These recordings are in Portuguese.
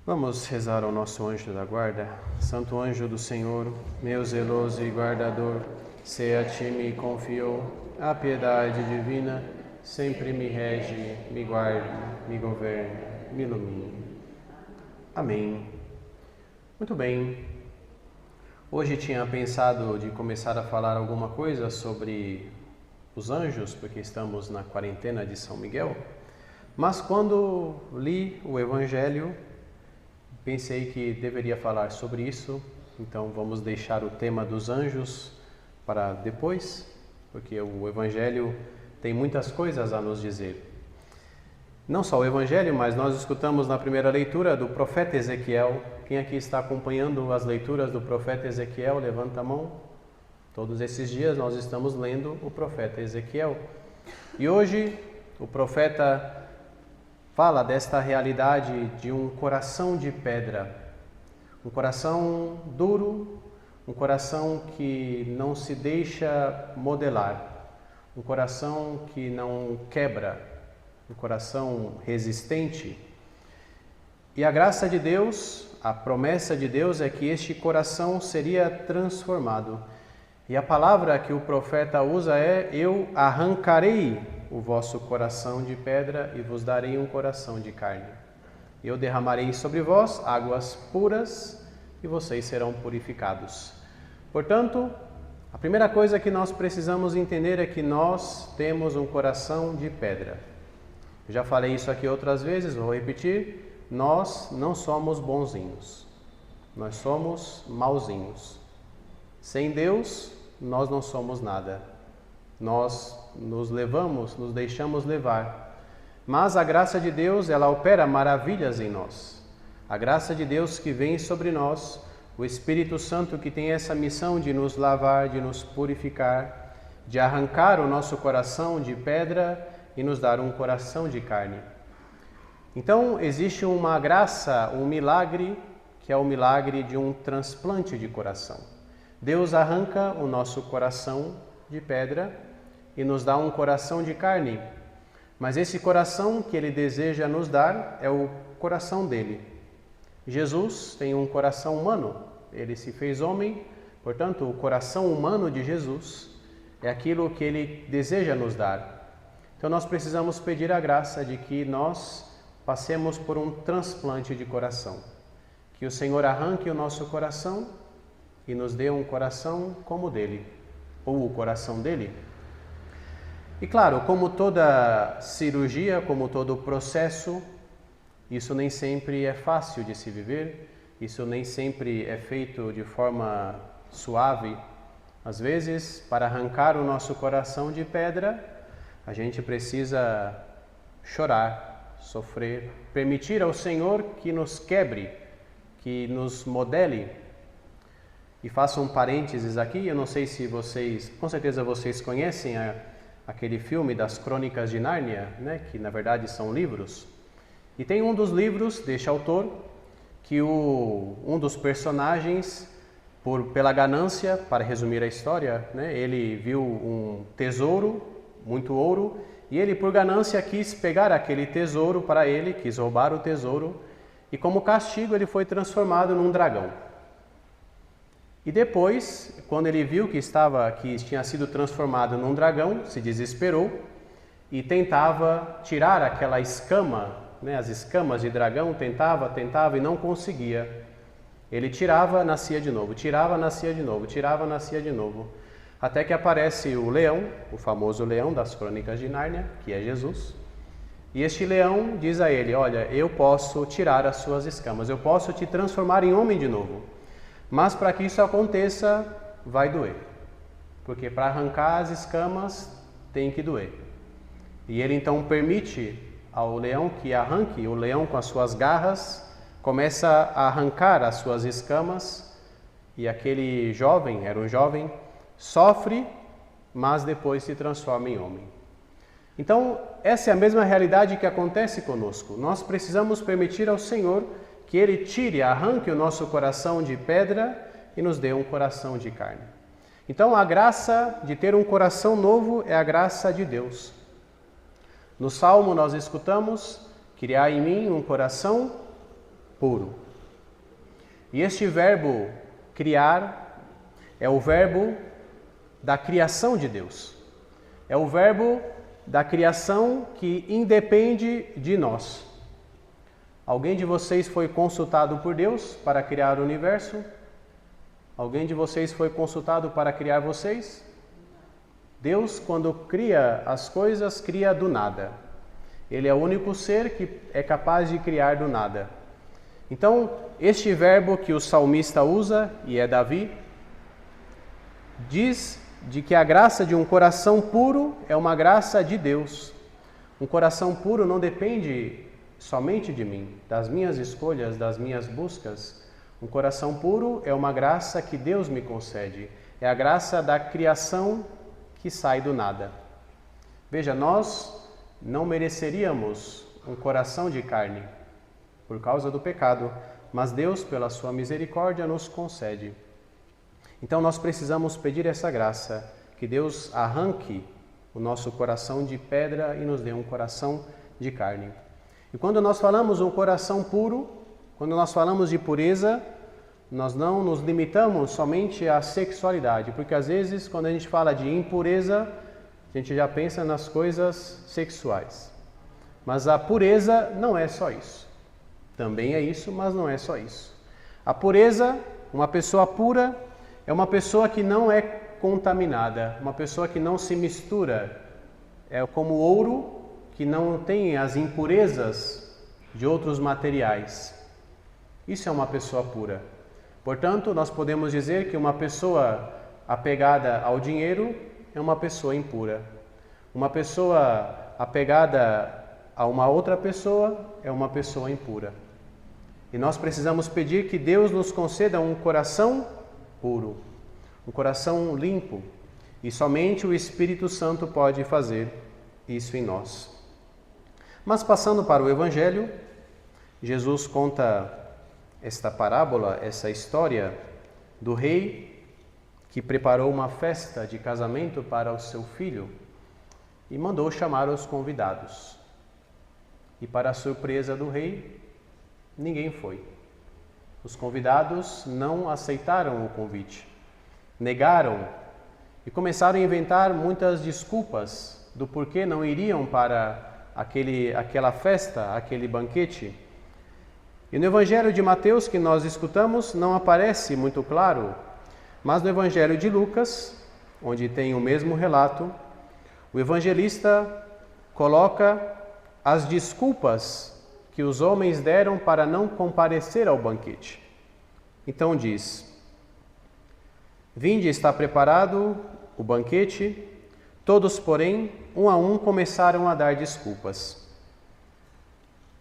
Vamos rezar ao nosso anjo da guarda. Santo anjo do Senhor, meu zeloso e guardador, se a ti me confiou a piedade divina, sempre me rege, me guarde, me governe, me ilumine. Amém. Muito bem. Hoje tinha pensado de começar a falar alguma coisa sobre os anjos, porque estamos na quarentena de São Miguel, mas quando li o Evangelho, pensei que deveria falar sobre isso, então vamos deixar o tema dos anjos para depois, porque o Evangelho tem muitas coisas a nos dizer. Não só o Evangelho, mas nós escutamos na primeira leitura do profeta Ezequiel. Quem aqui está acompanhando as leituras do profeta Ezequiel, levanta a mão. Todos esses dias nós estamos lendo o profeta Ezequiel. E hoje o profeta fala desta realidade de um coração de pedra, um coração duro, um coração que não se deixa modelar, um coração que não quebra, um coração resistente. E a graça de Deus, a promessa de Deus é que este coração seria transformado. E a palavra que o profeta usa é: eu arrancarei o vosso coração de pedra e vos darei um coração de carne. Eu derramarei sobre vós águas puras e vocês serão purificados. Portanto, a primeira coisa que nós precisamos entender é que nós temos um coração de pedra. Eu já falei isso aqui outras vezes, vou repetir. Nós não somos bonzinhos, nós somos mauzinhos. Sem Deus, nós não somos nada. Nós nos deixamos levar. Mas a graça de Deus, ela opera maravilhas em nós. A graça de Deus que vem sobre nós, o Espírito Santo que tem essa missão de nos lavar, de nos purificar, de arrancar o nosso coração de pedra e nos dar um coração de carne. Então, existe uma graça, um milagre, que é o milagre de um transplante de coração. Deus arranca o nosso coração de pedra e nos dá um coração de carne. Mas esse coração que Ele deseja nos dar é o coração dele. Jesus tem um coração humano, Ele se fez homem, portanto, o coração humano de Jesus é aquilo que Ele deseja nos dar. Então, nós precisamos pedir a graça de que nós passemos por um transplante de coração. Que o Senhor arranque o nosso coração e nos dê um coração como o dele, ou o coração dele. E claro, como toda cirurgia, como todo processo, isso nem sempre é fácil de se viver, isso nem sempre é feito de forma suave. Às vezes, para arrancar o nosso coração de pedra, a gente precisa chorar, sofrer, permitir ao Senhor que nos quebre, que nos modele. E faço um parênteses aqui, eu não sei se vocês, com certeza vocês conhecem aquele filme das Crônicas de Nárnia, né, que na verdade são livros. E tem um dos livros deste autor que um dos personagens, pela ganância, para resumir a história, né, ele viu um tesouro, muito ouro, e ele por ganância quis pegar aquele tesouro para ele, quis roubar o tesouro, e como castigo ele foi transformado num dragão. E depois, quando ele viu que tinha sido transformado num dragão, se desesperou e tentava tirar aquela escama, né, as escamas de dragão, tentava e não conseguia. Ele tirava, nascia de novo, tirava, nascia de novo, tirava, nascia de novo. Até que aparece o leão, o famoso leão das Crônicas de Nárnia, que é Jesus. E este leão diz a ele: olha, eu posso tirar as suas escamas, eu posso te transformar em homem de novo. Mas para que isso aconteça, vai doer. Porque para arrancar as escamas, tem que doer. E ele então permite ao leão que arranque, o leão com as suas garras, começa a arrancar as suas escamas, e aquele jovem, era um jovem, sofre, mas depois se transforma em homem. Então, essa é a mesma realidade que acontece conosco. Nós precisamos permitir ao Senhor que Ele tire, arranque o nosso coração de pedra e nos dê um coração de carne. Então, a graça de ter um coração novo é a graça de Deus. No Salmo nós escutamos: criai em mim um coração puro. E este verbo criar é o verbo da criação de Deus. É o verbo da criação que independe de nós. Alguém de vocês foi consultado por Deus para criar o universo? Alguém de vocês foi consultado para criar vocês? Deus, quando cria as coisas, cria do nada. Ele é o único ser que é capaz de criar do nada. Então, este verbo que o salmista usa, e é Davi, diz de que a graça de um coração puro é uma graça de Deus. Um coração puro não depende somente de mim, das minhas escolhas, das minhas buscas. Um coração puro é uma graça que Deus me concede. É a graça da criação que sai do nada. Veja, nós não mereceríamos um coração de carne por causa do pecado, mas Deus, pela sua misericórdia, nos concede. Então nós precisamos pedir essa graça, que Deus arranque o nosso coração de pedra e nos dê um coração de carne. E quando nós falamos um coração puro, quando nós falamos de pureza, nós não nos limitamos somente à sexualidade, porque às vezes quando a gente fala de impureza, a gente já pensa nas coisas sexuais. Mas a pureza não é só isso. Também é isso, mas não é só isso. A pureza, uma pessoa pura, é uma pessoa que não é contaminada, uma pessoa que não se mistura. É como ouro que não tem as impurezas de outros materiais. Isso é uma pessoa pura. Portanto, nós podemos dizer que uma pessoa apegada ao dinheiro é uma pessoa impura. Uma pessoa apegada a uma outra pessoa é uma pessoa impura. E nós precisamos pedir que Deus nos conceda um coração puro, um coração limpo. E somente o Espírito Santo pode fazer isso em nós. Mas passando para o Evangelho, Jesus conta esta parábola, essa história do rei que preparou uma festa de casamento para o seu filho e mandou chamar os convidados. E para a surpresa do rei, ninguém foi. Os convidados não aceitaram o convite, negaram e começaram a inventar muitas desculpas do porquê não iriam para aquela festa, aquele banquete. E no Evangelho de Mateus, que nós escutamos, não aparece muito claro, mas no Evangelho de Lucas, onde tem o mesmo relato, o evangelista coloca as desculpas que os homens deram para não comparecer ao banquete. Então diz: Vinde, está preparado o banquete. Todos, porém, um a um começaram a dar desculpas.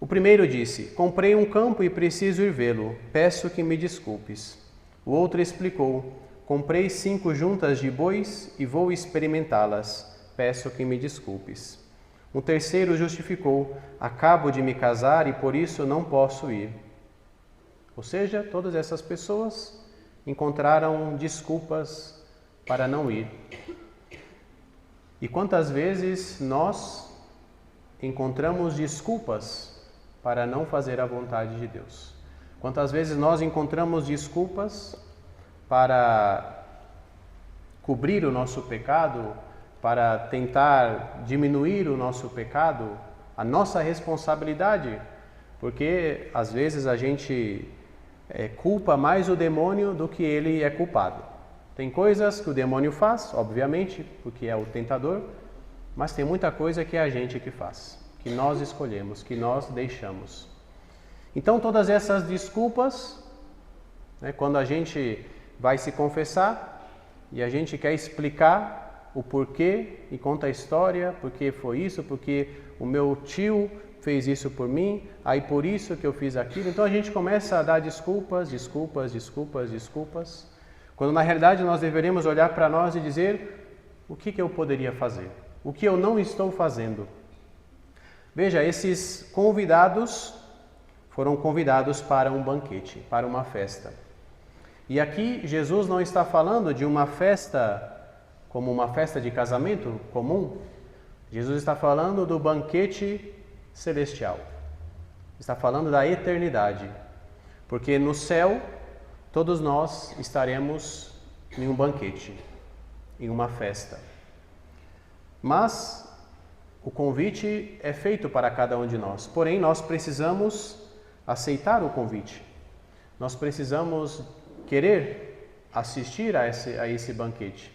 O primeiro disse: Comprei um campo e preciso ir vê-lo. Peço que me desculpes. O outro explicou: Comprei 5 juntas de bois e vou experimentá-las. Peço que me desculpes. Um terceiro justificou: Acabo de me casar e por isso não posso ir. Ou seja, todas essas pessoas encontraram desculpas para não ir. E quantas vezes nós encontramos desculpas para não fazer a vontade de Deus? Quantas vezes nós encontramos desculpas para cobrir o nosso pecado, para tentar diminuir o nosso pecado, a nossa responsabilidade? Porque às vezes a gente culpa mais o demônio do que ele é culpado. Tem coisas que o demônio faz, obviamente, porque é o tentador, mas tem muita coisa que é a gente que faz, que nós escolhemos, que nós deixamos. Então todas essas desculpas, quando a gente vai se confessar e a gente quer explicar o porquê e conta a história, porque foi isso, porque o meu tio fez isso por mim, aí por isso que eu fiz aquilo. Então a gente começa a dar desculpas, quando na realidade nós deveríamos olhar para nós e dizer: o que eu poderia fazer? O que eu não estou fazendo? Veja, esses convidados foram convidados para um banquete, para uma festa. E aqui Jesus não está falando de uma festa como uma festa de casamento comum. Jesus está falando do banquete celestial. Está falando da eternidade. Porque no céu, todos nós estaremos em um banquete, em uma festa. Mas o convite é feito para cada um de nós. Porém, nós precisamos aceitar o convite. Nós precisamos querer assistir a esse banquete.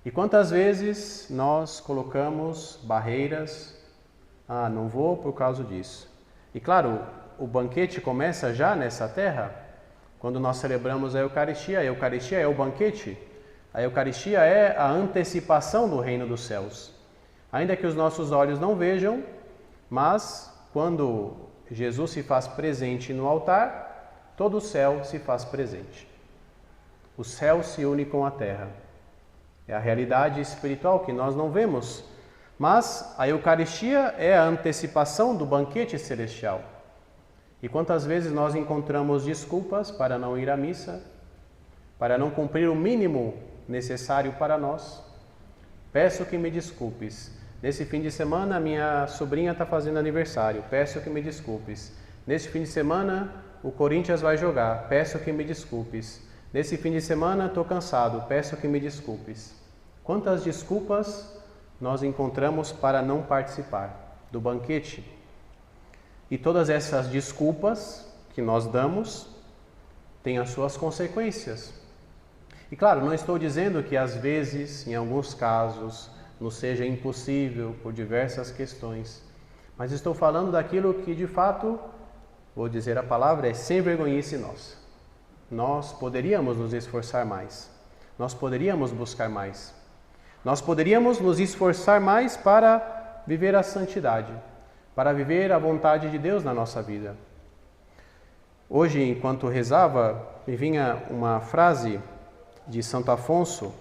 E quantas vezes nós colocamos barreiras? Não vou por causa disso. E claro, o banquete começa já nessa terra, quando nós celebramos a Eucaristia. A Eucaristia é o banquete. A Eucaristia é a antecipação do reino dos céus. Ainda que os nossos olhos não vejam, mas quando Jesus se faz presente no altar, todo o céu se faz presente. O céu se une com a terra. É a realidade espiritual que nós não vemos, mas a Eucaristia é a antecipação do banquete celestial. E quantas vezes nós encontramos desculpas para não ir à missa, para não cumprir o mínimo necessário para nós? Peço que me desculpes. Nesse fim de semana, minha sobrinha está fazendo aniversário. Peço que me desculpes. Nesse fim de semana, o Corinthians vai jogar. Peço que me desculpes. Nesse fim de semana, estou cansado. Peço que me desculpes. Quantas desculpas nós encontramos para não participar do banquete? E todas essas desculpas que nós damos têm as suas consequências. E claro, não estou dizendo que às vezes, em alguns casos, nos seja impossível por diversas questões, mas estou falando daquilo que de fato, vou dizer a palavra, é sem vergonhice nossa. Nós poderíamos nos esforçar mais, nós poderíamos buscar mais, nós poderíamos nos esforçar mais para viver a santidade, para viver a vontade de Deus na nossa vida. Hoje, enquanto rezava, me vinha uma frase de Santo Afonso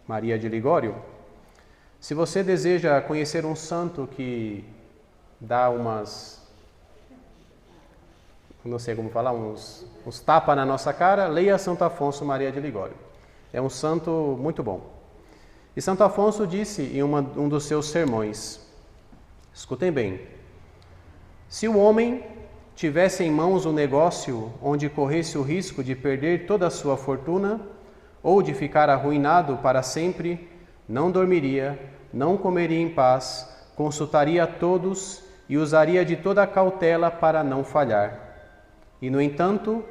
Maria de Ligório. Se você deseja conhecer um santo que dá uns tapas na nossa cara, leia Santo Afonso Maria de Ligório. É um santo muito bom. E Santo Afonso disse em um dos seus sermões, escutem bem: se o homem tivesse em mãos um negócio onde corresse o risco de perder toda a sua fortuna ou de ficar arruinado para sempre, não dormiria, não comeria em paz, consultaria a todos e usaria de toda a cautela para não falhar. E, no entanto,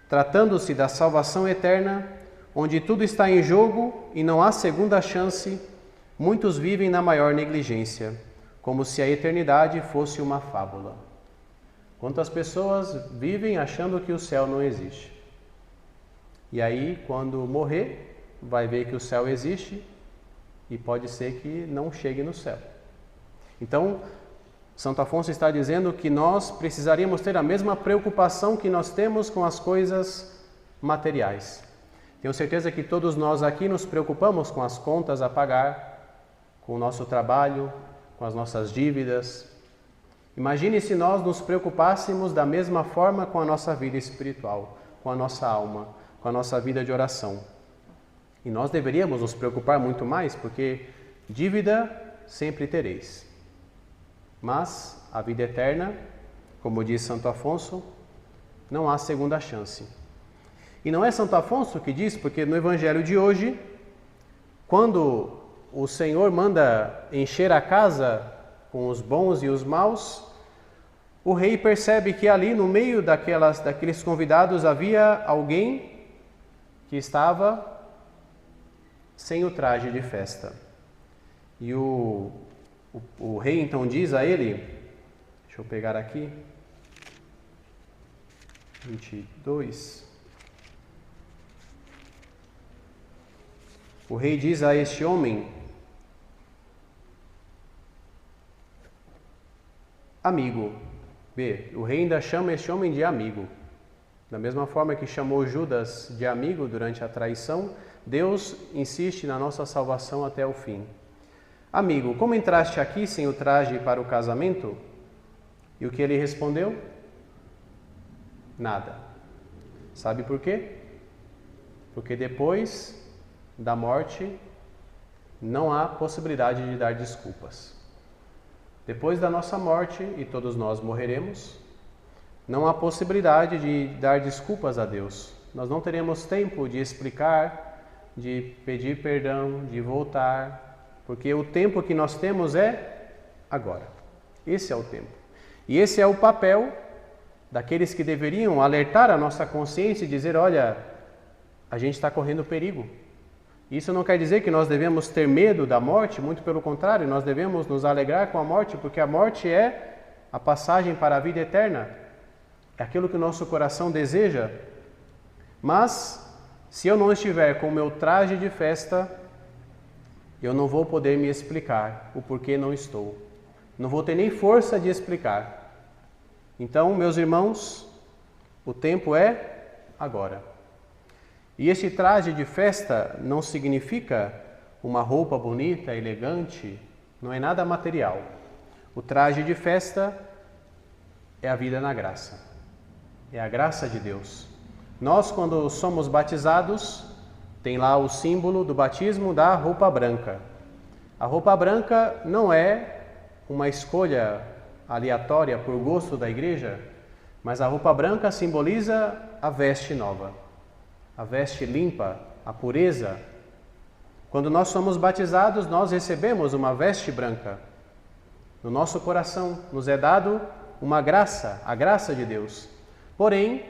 tratando-se da salvação eterna, onde tudo está em jogo e não há segunda chance, muitos vivem na maior negligência, como se a eternidade fosse uma fábula. Quantas pessoas vivem achando que o céu não existe? E aí, quando morrer, vai ver que o céu existe e pode ser que não chegue no céu. Então, Santo Afonso está dizendo que nós precisaríamos ter a mesma preocupação que nós temos com as coisas materiais. Tenho certeza que todos nós aqui nos preocupamos com as contas a pagar, com o nosso trabalho, com as nossas dívidas. Imagine se nós nos preocupássemos da mesma forma com a nossa vida espiritual, com a nossa alma, com a nossa vida de oração. E nós deveríamos nos preocupar muito mais, porque dívida sempre tereis. Mas a vida eterna, como diz Santo Afonso, não há segunda chance. E não é Santo Afonso que diz, porque no Evangelho de hoje, quando o Senhor manda encher a casa com os bons e os maus, o rei percebe que ali no meio daqueles convidados havia alguém que estava sem o traje de festa. E o rei então diz a ele, deixa eu pegar aqui, 22. O rei diz a este homem: amigo. O rei ainda chama este homem de amigo. Da mesma forma que chamou Judas de amigo durante a traição, Deus insiste na nossa salvação até o fim. Amigo, como entraste aqui sem o traje para o casamento? E o que ele respondeu? Nada. Sabe por quê? Porque depois da morte não há possibilidade de dar desculpas. Depois da nossa morte, e todos nós morreremos, Não há possibilidade de dar desculpas a Deus. Nós não teremos tempo de explicar, de pedir perdão, de voltar, porque o tempo que nós temos é agora. Esse é o tempo. E esse é o papel daqueles que deveriam alertar a nossa consciência e dizer, olha, a gente está correndo perigo. Isso não quer dizer que nós devemos ter medo da morte, muito pelo contrário, nós devemos nos alegrar com a morte, porque a morte é a passagem para a vida eterna. É aquilo que o nosso coração deseja. Mas, se eu não estiver com o meu traje de festa, eu não vou poder me explicar o porquê não estou. Não vou ter nem força de explicar. Então, meus irmãos, o tempo é agora. E esse traje de festa não significa uma roupa bonita, elegante, não é nada material. O traje de festa é a vida na graça, é a graça de Deus. Nós, quando somos batizados, tem lá o símbolo do batismo da roupa branca. A roupa branca não é uma escolha aleatória por gosto da igreja, mas a roupa branca simboliza a veste nova, a veste limpa, a pureza. Quando nós somos batizados, nós recebemos uma veste branca. No nosso coração nos é dado uma graça, a graça de Deus. Porém,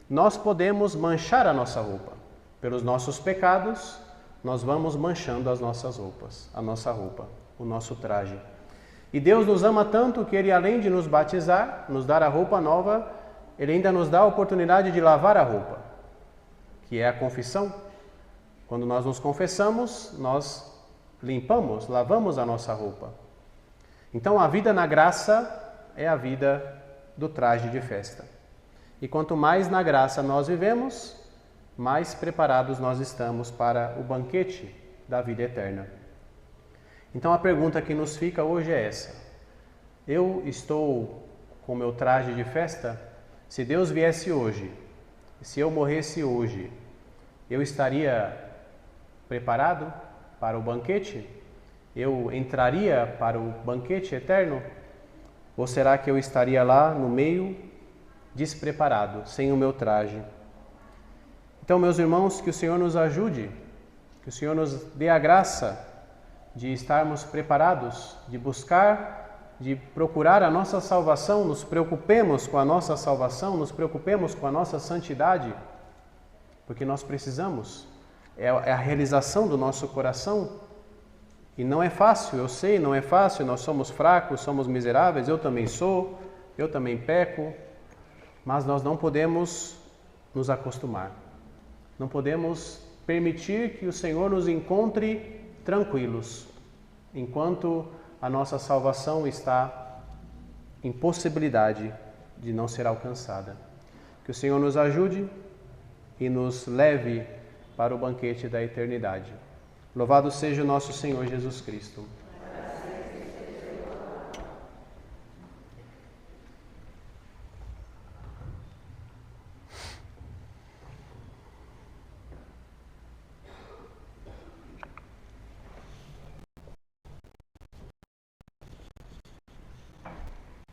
nós podemos manchar a nossa roupa. Pelos nossos pecados, nós vamos manchando as nossas roupas, a nossa roupa, o nosso traje. E Deus nos ama tanto que Ele, além de nos batizar, nos dar a roupa nova, Ele ainda nos dá a oportunidade de lavar a roupa, que é a confissão. Quando nós nos confessamos, nós limpamos, lavamos a nossa roupa. Então, a vida na graça é a vida do traje de festa. E quanto mais na graça nós vivemos, mais preparados nós estamos para o banquete da vida eterna. Então a pergunta que nos fica hoje é essa: eu estou com o meu traje de festa? Se Deus viesse hoje, se eu morresse hoje, eu estaria preparado para o banquete? Eu entraria para o banquete eterno? Ou será que eu estaria lá no meio, despreparado, sem o meu traje? Então, meus irmãos, que o Senhor nos ajude, que o Senhor nos dê a graça de estarmos preparados, de buscar, de procurar a nossa salvação, nos preocupemos com a nossa salvação, nos preocupemos com a nossa santidade, porque nós precisamos, é a realização do nosso coração. E não é fácil, eu sei, não é fácil, nós somos fracos, somos miseráveis, eu também sou, eu também peco, mas nós não podemos nos acostumar, não podemos permitir que o Senhor nos encontre tranquilos, enquanto a nossa salvação está em possibilidade de não ser alcançada. Que o Senhor nos ajude e nos leve para o banquete da eternidade. Louvado seja o nosso Senhor Jesus Cristo.